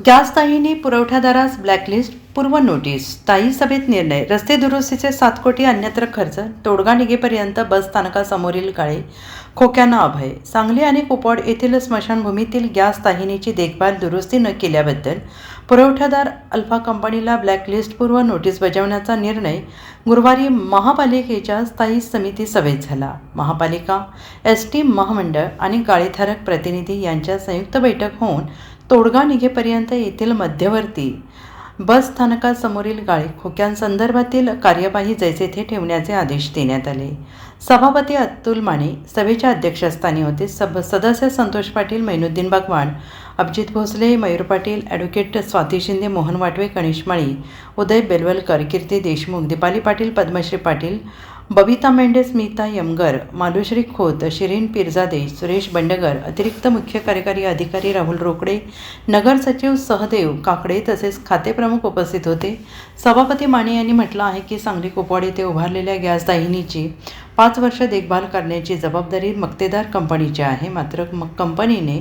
Gas स्थायिनी पुरवठादारास blacklist पूर्व notice. स्थायी सभेत निर्णय। रस्ते दुरुस्तीचे 7 कोटी अन्यत्र खर्च। तोडगा निघेपर्यंत बस स्थानकासमोरील गाळे खोक्यांना अभय। सांगली आणि कुपवाड येथील स्मशानभूमीतील गॅस स्थायिनीची देखभाल दुरुस्ती न केल्याबद्दल पुरवठादार अल्फा कंपनीला ब्लॅकलिस्ट पूर्व नोटीस बजावण्याचा निर्णय गुरुवारी महापालिकेच्या स्थायी समिती सभेत झाला। महापालिका, एसटी महामंडळ आणि गाळेधारक प्रतिनिधी यांच्या संयुक्त बैठक होऊन तोडगा निघेपर्यंत येथील मध्यवर्ती बस स्थानकासमोरील गाळे खोक्यांसंदर्भातील कार्यवाही जैसे थे ठेवण्याचे आदेश देण्यात आले। सभापती अतुल माने सभेच्या अध्यक्षस्थानी होते। सदस्य संतोष पाटील, मैनुद्दीन भगवान, अभिजित भोसले, मयूर पाटील, ॲडव्होकेट स्वाती शिंदे, मोहन वाटवे, गणेश माळी, उदय बेलवलकर, कीर्ती देशमुख, दीपाली पाटील, पद्मश्री पाटील, बबिता मेंढे, स्मिता यमगर, मालुश्री खोत, शिरीन पिरजादे, सुरेश बंडगर, अतिरिक्त मुख्य कार्यकारी अधिकारी राहुल रोकडे, नगर सचिव सहदेव काकडे तसेच खातेप्रमुख उपस्थित होते। सभापती माने यांनी म्हटलं आहे की सांगली कुपवाड येथे उभारलेल्या गॅस दाहिनीची 5 वर्ष देखभाल करण्याची जबाबदारी मक्तेदार कंपनीची आहे। मात्र कंपनीने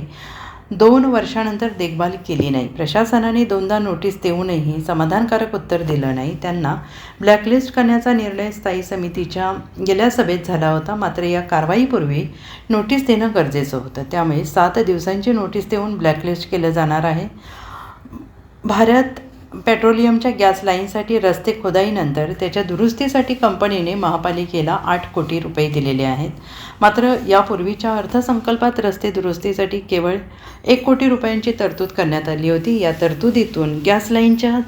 2 वर्षानंतर देखभाल केली नाही। प्रशासनाने 2दा नोटीस देऊनही समाधानकारक उत्तर दिलं नाही। त्यांना ब्लॅकलिस्ट करण्याचा निर्णय स्थायी समितीच्या गेल्या सभेत झाला होता। मात्र या कारवाईपूर्वी नोटीस देणं गरजेचं होतं। त्यामुळे 7 दिवसांची नोटीस देऊन ब्लॅकलिस्ट केलं जाणार आहे। भारत पेट्रोलियमच्या गॅस लाईनसाठी रस्ते खोदाईनंतर त्याच्या दुरुस्तीसाठी कंपनीने महापालिकेला 8 कोटी रुपये दिलेले आहेत। मात्र यापूर्वीच्या अर्थसंकल्पात रस्ते दुरुस्तीसाठी केवळ 1 कोटी रुपयांची तरतूद करण्यात आली होती। या तरतुदीतून गॅस लाईनच्या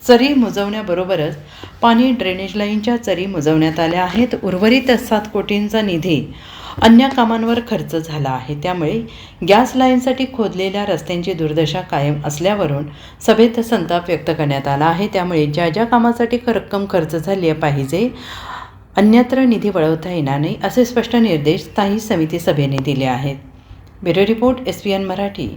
चरी मुजवण्याबरोबरच पाणी ड्रेनेज लाईनच्या चरी मुजवण्यात आल्या आहेत। उर्वरित 7 कोटींचा निधी अन्य कामांवर खर्च झाला आहे। त्यामुळे गॅस लाईनसाठी खोदलेल्या रस्त्यांची दुर्दशा कायम असल्यावरून सभेत संताप व्यक्त करण्यात आला आहे। त्यामुळे ज्या ज्या कामासाठी रक्कम खर्च झाली पाहिजे अन्यत्र निधी वळवता येणार नाही असे स्पष्ट निर्देश स्थायी समिती सभेने दिले आहेत। Bureau report, SPN Marathi.